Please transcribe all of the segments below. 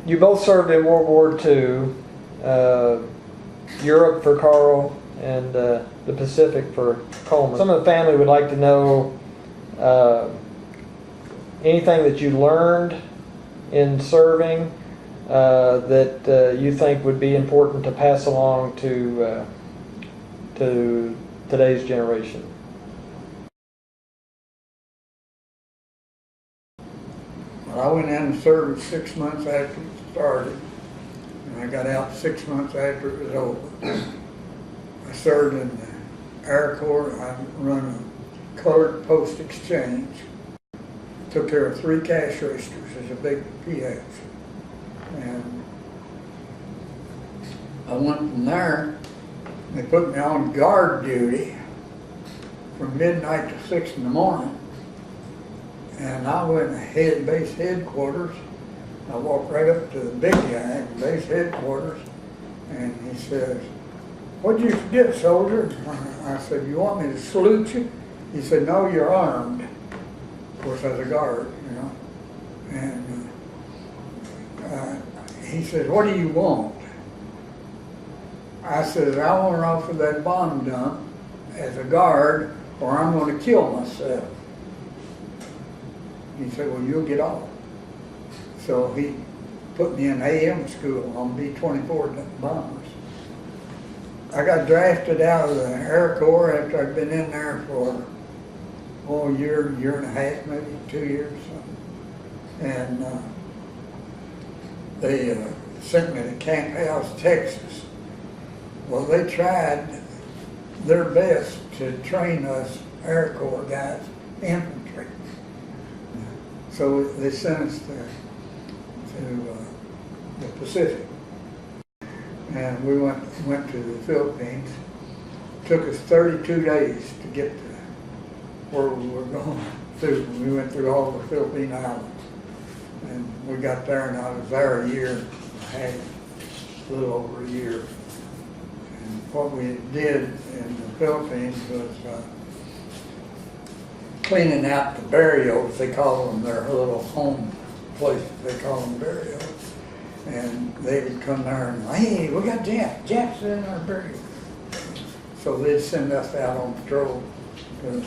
you both served in World War II, Europe for Carl and the Pacific for Coleman. Some of the family would like to know anything that you learned in serving that you think would be important to pass along to today's generation. Well, I went in and served 6 months after it started, and I got out 6 months after it was over. I served in the Air Corps. I run a colored post exchange. Took care of 3 cash registers as a big PX. And I went from there. They put me on guard duty from midnight to 6 in the morning. And I went ahead base headquarters. I walked right up to the big guy at base headquarters, and he says, "What'd you get, soldier?" I said, "You want me to salute you?" He said, "No, you're armed." Of course, as a guard, you know. And he said, "What do you want?" I said, "I want off of that bomb dump as a guard, or I'm going to kill myself." He said, "Well, you'll get off." So he put me in AM school on B-24 bombers. I got drafted out of the Air Corps after I'd been in there for a year and a half, maybe 2 years. And they sent me to Camp House, Texas. Well, they tried their best to train us Air Corps guys, infantry. So they sent us to the Pacific. And we went to the Philippines. Took us 32 days to get to where we were going through. We went through all the Philippine islands. And we got there, and I was there a year and a half, a little over a year. And what we did in the Philippines was cleaning out the barrios. They call them their little home places. They call them barrios. And they would come there and, "Hey, we got Japs in our barrios." So they'd send us out on patrol to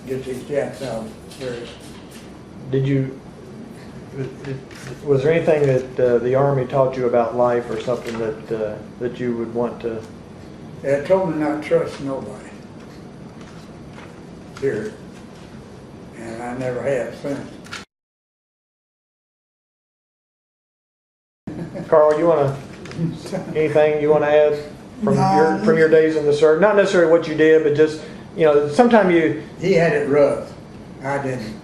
get these Japs out of the barrios. Was there anything that the Army taught you about life or something that you would want to? They told me not to trust nobody. Period. And I never have since. Carl, anything you want to add from your days in the service? Not necessarily what you did, but just, sometimes you. He had it rough. I didn't.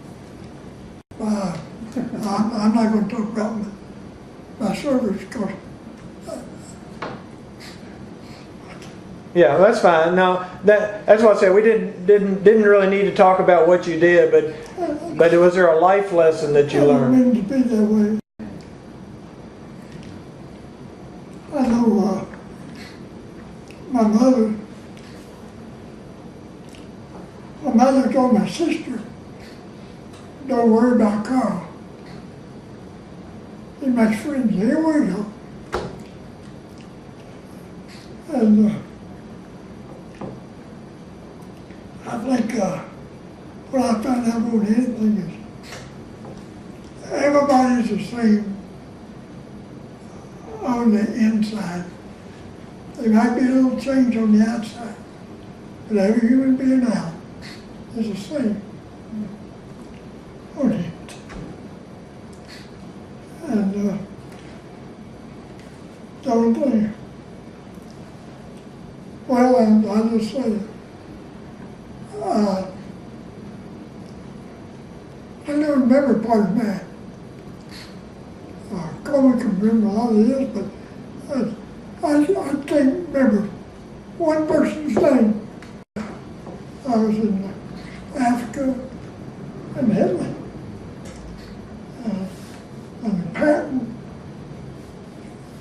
I'm not going to talk about my service because. Yeah, that's fine. No, that's what I said. We didn't really need to talk about what you did, but was there a life lesson that you learned? I didn't mean to be that way. I know my mother told my sister, "Don't worry about Carl. He makes friends. Here we go." And I think what I found out more than anything is everybody's the same on the inside. There might be a little change on the outside, but every human being out is the same on the inside. And don't think, well, and I just say, I don't remember part of that. Coleman can remember all of this, but I can't remember one person's name. I was in Africa and Italy.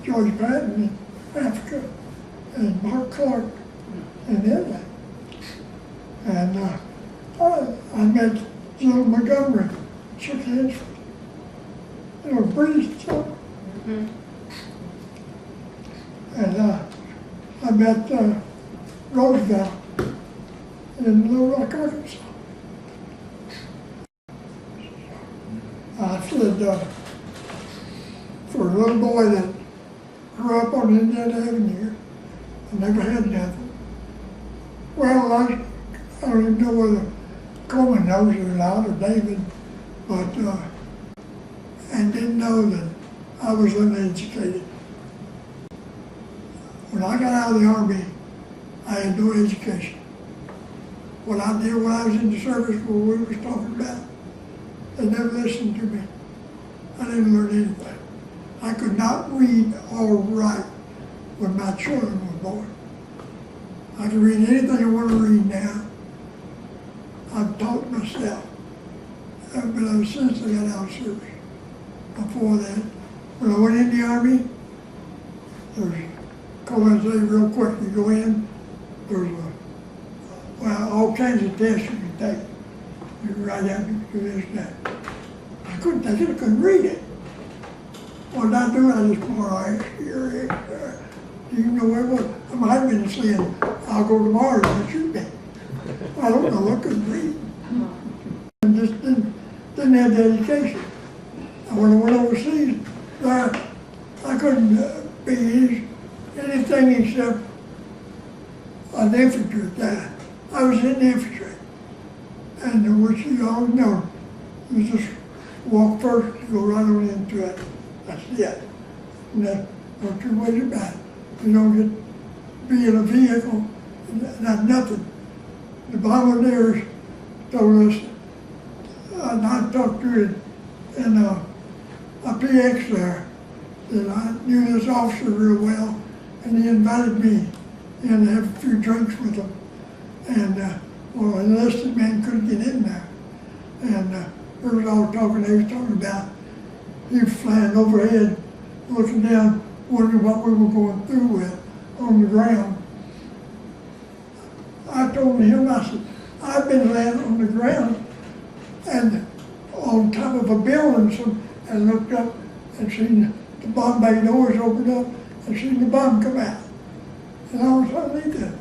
George Patton in Africa, and Mark Clark in Italy. And I met Jill Montgomery, shook hands with her. British, so And I met Roosevelt in Little Rock, Arkansas. I said, for a little boy that grew up on Indiana Avenue and never had nothing. Well, I don't even know whether Coleman knows it or not, or David, but, and didn't know that I was uneducated. When I got out of the Army, I had no education. What I did when I was in the service, what we was talking about, they never listened to me. I didn't learn anything. I could not read or write when my children were born. I can read anything I want to read now. I've taught myself. But ever since I got out of service. Before that, when I went in the Army, there's, Coleman said real quick, you go in, there's all kinds of tests you can take. You can write out, you can do this and that. I couldn't take it, I couldn't read it. What did I do? I just borrowed here. You know where it was? I might have been saying, I'll go tomorrow and shoot me. I don't know, I couldn't read. And just didn't have the education. And when I went overseas, I couldn't be anything except an infantry guy. I was in the infantry. And which you all know, you just walk first, you go right on into it. That's it. And that's no two ways about it. You don't get be in a vehicle, not nothing. The bombardiers told us, and I talked to it in a PX there, that I knew this officer real well, and he invited me in to have a few drinks with him. And well, an enlisted man couldn't get in there. And we was all talking, they was talking about he was flying overhead, looking down, wondering what we were going through with on the ground. I told him, I said, I've been laying on the ground and on top of a building and looked up and seen the bomb bay doors open up and seen the bomb come out. And all of a sudden he did.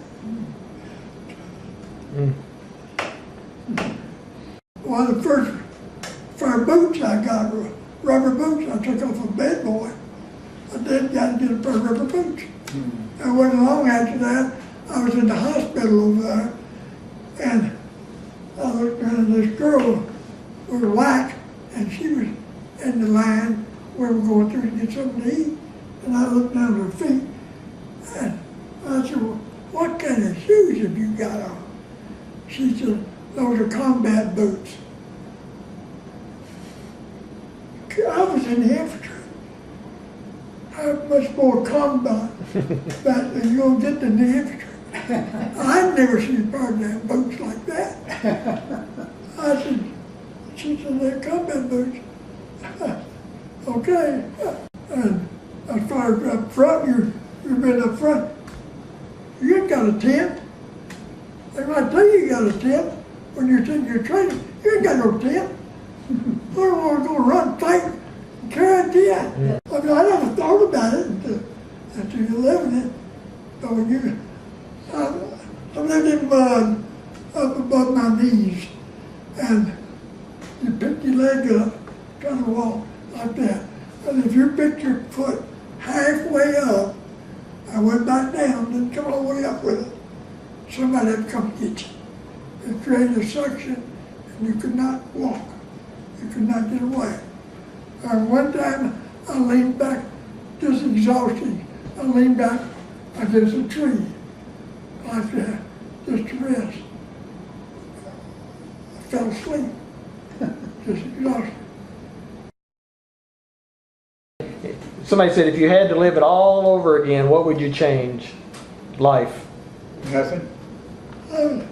One of the first fur boots I got were rubber boots. I took off a bed boy. I did got to get a pair of rubber boots. And wasn't long after that, I was in the hospital over there, and I looked down at this girl with white, and she was in the line where we're going through to get something to eat. And I looked down at her feet, and I said, well, what kind of shoes have you got on? She said, those are combat boots. I was in the infantry. I had much more combat than you don't get in the infantry. I've never seen a pair of damn boots like that. I said, she said, they're combat boots. Okay. And as far as up front, you've been up front. You ain't got a tent. They might tell you got a tent when you're in your training. You ain't got no tent. I don't want to go run, fight, and carry a tent. Yeah. I mean, I never thought about it until you live in it. But when I lived in mud up above my knees, and you pick your leg up, trying to walk like that. And if you pick your foot halfway up, and went back down, then come all the way up with it, somebody had to come get you. It created a suction, and you could not walk. You could not get away. And one time, I leaned back, just exhausted. I leaned back against a tree, like that, just to rest. I fell asleep, just exhausted. Somebody said if you had to live it all over again, what would you change? Life. Nothing. I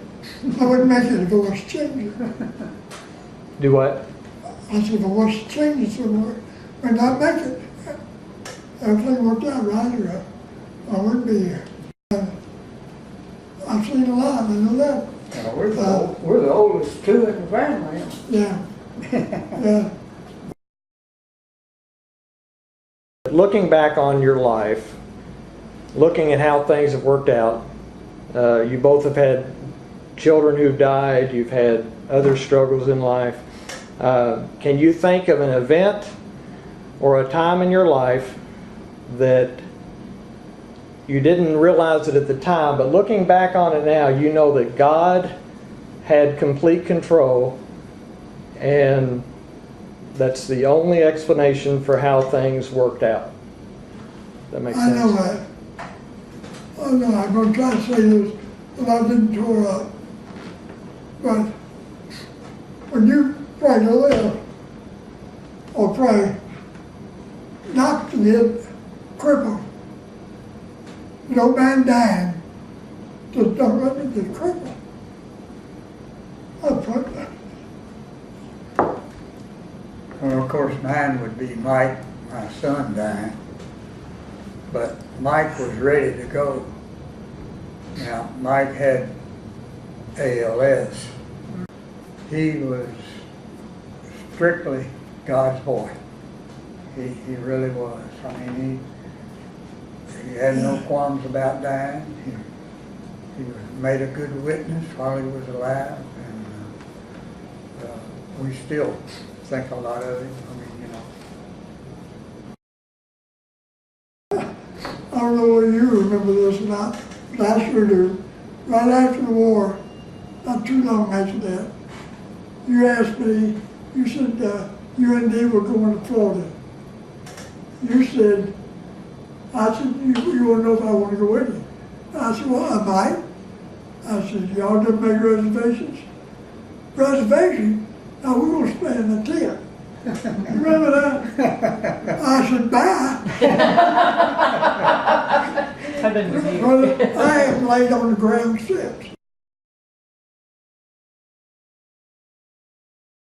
wouldn't make it if it was changing. Do what? I said, if it was changing somewhere, but not make it. Everything worked out right, or I wouldn't be here. I've seen a lot, I know that. We're the oldest two in the family. Yeah. Yeah. Looking back on your life, looking at how things have worked out, you both have had children who've died, you've had other struggles in life. Can you think of an event or a time in your life that you didn't realize it at the time, but looking back on it now, you know that God had complete control, and that's the only explanation for how things worked out? That makes sense? I know that. I know, I'm going to try to say this, but I didn't tore up. But when you pray to live, or pray not to get crippled, no man dying, just don't let me get crippled. I pray that. Well, of course, mine would be Mike, my son, dying. But Mike was ready to go. Now, Mike had ALS. He was strictly God's boy. He really was. I mean, he had no qualms about dying. He made a good witness while he was alive, and we still think a lot of him. I mean, I don't know whether you remember this or not, but I sure do. Right after the war, not too long after that, you asked me, you said you and Dave were going to Florida. You said, I said, you want to know if I want to go with you? I said, well, I might. I said, y'all didn't make reservations? Reservation? Now we're going to stay in the tent. You remember that? I said, bye. Brother, I haven't laid on the ground since.